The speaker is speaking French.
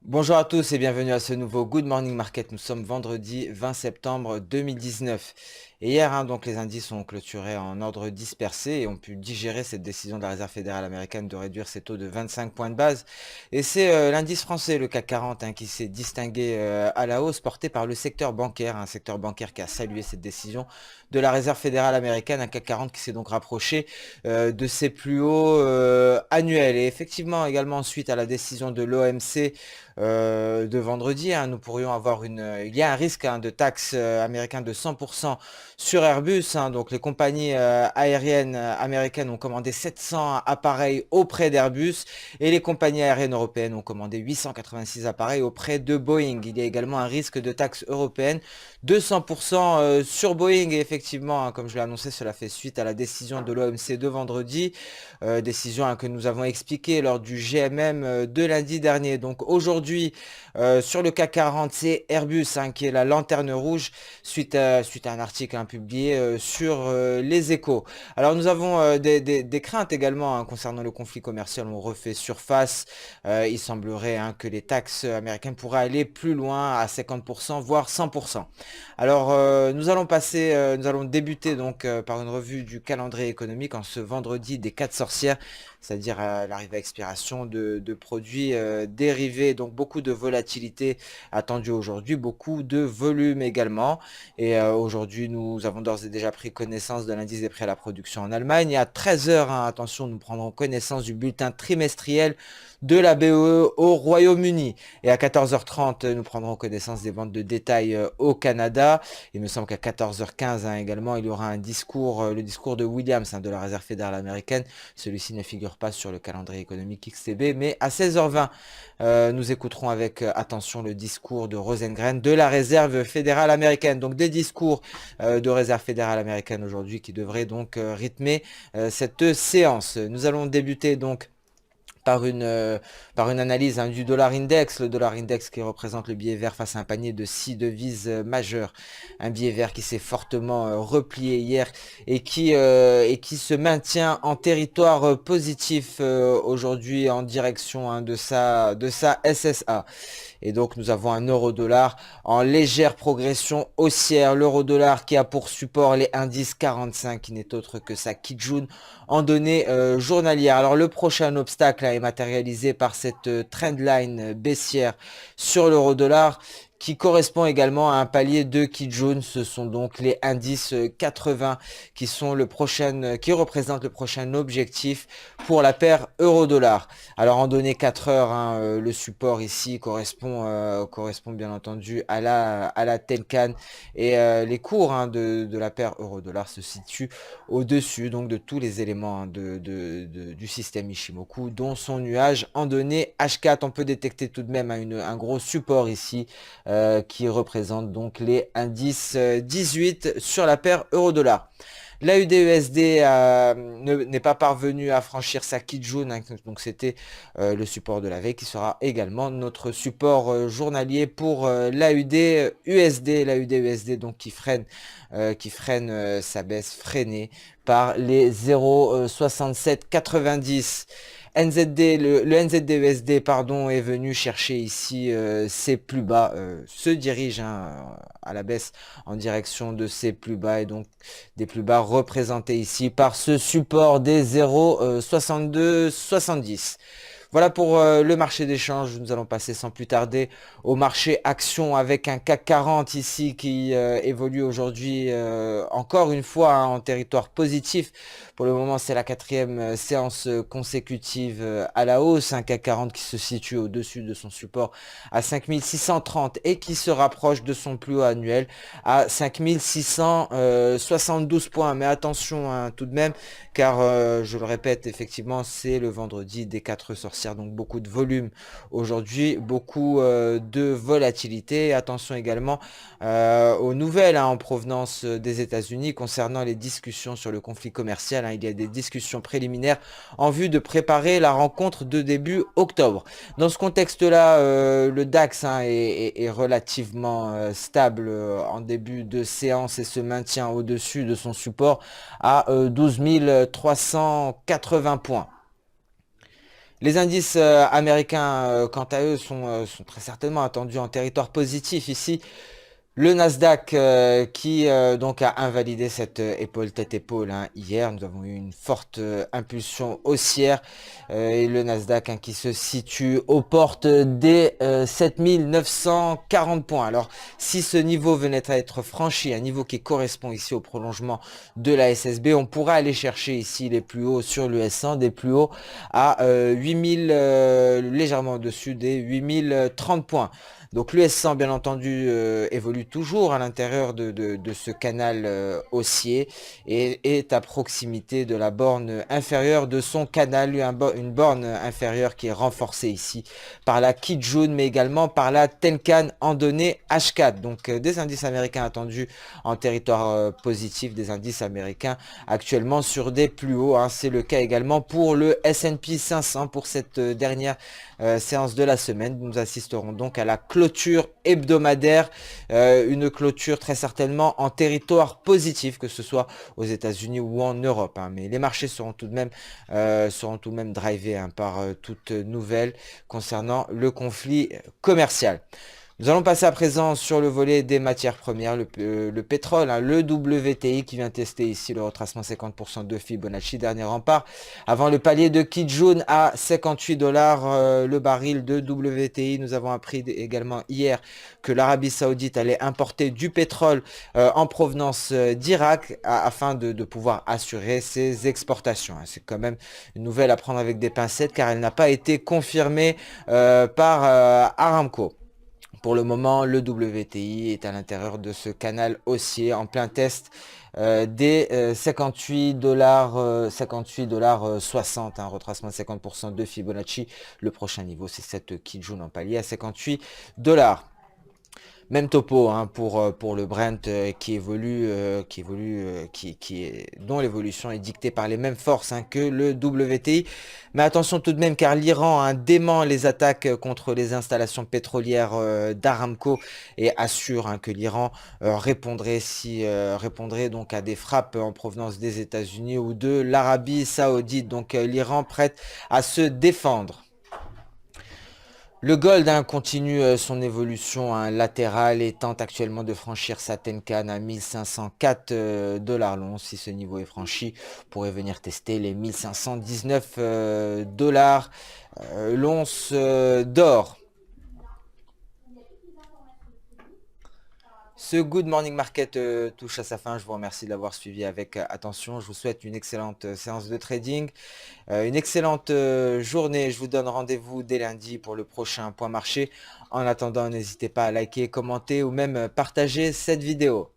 Bonjour à tous et bienvenue à ce nouveau Good Morning Market. Nous sommes vendredi 20 septembre 2019. Et hier, donc les indices ont clôturé en ordre dispersé et ont pu digérer cette décision de la Réserve fédérale américaine de réduire ses taux de 25 points de base. Et c'est l'indice français, le CAC 40, qui s'est distingué à la hausse, porté par le secteur bancaire, un secteur bancaire qui a salué cette décision de la Réserve fédérale américaine, un CAC 40 qui s'est donc rapproché de ses plus hauts annuels. Et effectivement, également suite à la décision de l'OMC de vendredi, nous pourrions avoir il y a un risque de taxe américain de 100% sur Airbus. Donc les compagnies aériennes américaines ont commandé 700 appareils auprès d'Airbus et les compagnies aériennes européennes ont commandé 886 appareils auprès de Boeing. Il y a également un risque de taxe européenne de 100% sur Boeing. Et effectivement, comme je l'ai annoncé, cela fait suite à la décision de l'OMC de vendredi, décision que nous avons expliquée lors du GMM de lundi dernier. Donc aujourd'hui, sur le CAC 40, c'est Airbus qui est la lanterne rouge suite à un article publié sur les Échos. Alors nous avons des craintes également concernant le conflit commercial. On refait surface. Il semblerait que les taxes américaines pourraient aller plus loin à 50%, voire 100%. Alors nous allons débuter donc par une revue du calendrier économique en ce vendredi des 4 sorcières, c'est-à-dire l'arrivée à expiration de produits dérivés. Donc beaucoup de volatilité attendue aujourd'hui, beaucoup de volume également. Et aujourd'hui, nous avons d'ores et déjà pris connaissance de l'indice des prix à la production en Allemagne. Et à 13 heures, attention, nous prendrons connaissance du bulletin trimestriel de la BOE au Royaume-Uni. Et à 14h30, nous prendrons connaissance des ventes de détail au Canada. Il me semble qu'à 14h15 également, il y aura un discours, le discours de Williams de la Réserve fédérale américaine. Celui-ci ne figure pas sur le calendrier économique XTB, mais à 16h20, nous écouterons avec attention le discours de Rosengren de la Réserve fédérale américaine. Donc des discours de Réserve fédérale américaine aujourd'hui qui devraient donc rythmer cette séance. Nous allons débuter donc par une analyse du dollar index, le dollar index qui représente le billet vert face à un panier de 6 devises majeures, un billet vert qui s'est fortement replié hier et qui se maintient en territoire positif aujourd'hui en direction de sa SSA. Et donc nous avons un euro-dollar en légère progression haussière. L'euro-dollar qui a pour support les indices 45 qui n'est autre que sa Kijun en données journalières. Alors le prochain obstacle est matérialisé par cette trendline baissière sur l'euro-dollar qui correspond également à un palier de Kijun. Ce sont donc les indices 80 qui sont qui représentent le prochain objectif pour la paire euro-dollar. Alors en données 4 heures, le support ici correspond bien entendu à la Tenkan et les cours de la paire euro-dollar se situent au-dessus donc de tous les éléments du système Ishimoku, dont son nuage en données H4. On peut détecter tout de même un gros support ici qui représente donc les indices 18 sur la paire euro-dollar. L'AUD-USD n'est pas parvenu à franchir sa Kijun, donc c'était le support de la veille qui sera également notre support journalier pour l'AUD-USD. L'AUD-USD donc qui freine sa baisse freinée par les 0,6790. NZD, le NZD-USD pardon, est venu chercher ici ses plus bas, se dirige à la baisse en direction de ses plus bas et donc des plus bas représentés ici par ce support des 0,6270. Voilà pour le marché d'échange. Nous allons passer sans plus tarder au marché action avec un CAC 40 ici qui évolue aujourd'hui encore une fois en territoire positif. Pour le moment, c'est la quatrième séance consécutive à la hausse. Un CAC 40 qui se situe au-dessus de son support à 5630 et qui se rapproche de son plus haut annuel à 5672 points. Mais attention tout de même, car je le répète, effectivement, c'est le vendredi des 4 sorcières. Donc beaucoup de volume aujourd'hui, beaucoup de volatilité. Attention également aux nouvelles en provenance des États-Unis concernant les discussions sur le conflit commercial. Il y a des discussions préliminaires en vue de préparer la rencontre de début octobre. Dans ce contexte-là, le DAX est relativement stable en début de séance et se maintient au-dessus de son support à 12 380 points. Les indices américains, quant à eux, sont très certainement attendus en territoire positif ici. Le Nasdaq qui donc a invalidé cette épaule tête-épaule hein, hier. Nous avons eu une forte impulsion haussière et le Nasdaq hein, qui se situe aux portes des 7940 points. Alors si ce niveau venait à être franchi, un niveau qui correspond ici au prolongement de la SSB, on pourra aller chercher ici les plus hauts sur l'US 100, des plus hauts à 8000, légèrement au-dessus des 8030 points. Donc l'US 100 bien entendu évolue toujours à l'intérieur de ce canal haussier et est à proximité de la borne inférieure de son canal, une borne inférieure qui est renforcée ici par la Kijun mais également par la Tenkan en données H4. Donc des indices américains attendus en territoire positif, des indices américains actuellement sur des plus hauts. Hein. C'est le cas également pour le S&P 500 pour cette dernière séance de la semaine. Nous assisterons donc à la clôture hebdomadaire, une clôture très certainement en territoire positif, que ce soit aux États-Unis ou en Europe. Hein. Mais les marchés seront tout de même drivés hein, par toute nouvelle concernant le conflit commercial. Nous allons passer à présent sur le volet des matières premières, le pétrole, hein, le WTI qui vient tester ici le retracement 50% de Fibonacci, dernier rempart, avant le palier de Kijun à 58 dollars le baril de WTI. Nous avons appris également hier que l'Arabie Saoudite allait importer du pétrole en provenance d'Irak afin de pouvoir assurer ses exportations. Hein. C'est quand même une nouvelle à prendre avec des pincettes car elle n'a pas été confirmée par Aramco. Pour le moment, le WTI est à l'intérieur de ce canal haussier en plein test des 58 dollars 60, un retracement de 50% de Fibonacci. Le prochain niveau, c'est cette Kijun en palier à 58 dollars. Même topo hein, pour le Brent dont l'évolution est dictée par les mêmes forces hein, que le WTI. Mais attention tout de même car l'Iran hein, dément les attaques contre les installations pétrolières d'Aramco et assure hein, que l'Iran répondrait donc à des frappes en provenance des États-Unis ou de l'Arabie Saoudite. Donc l'Iran prête à se défendre. Le gold hein, continue son évolution hein, latérale et tente actuellement de franchir sa Tenkan à 1504 dollars l'once. Si ce niveau est franchi, on pourrait venir tester les 1519 dollars l'once d'or. Ce Good Morning Market touche à sa fin. Je vous remercie de l'avoir suivi avec attention. Je vous souhaite une excellente séance de trading, une excellente journée. Je vous donne rendez-vous dès lundi pour le prochain point marché. En attendant, n'hésitez pas à liker, commenter ou même partager cette vidéo.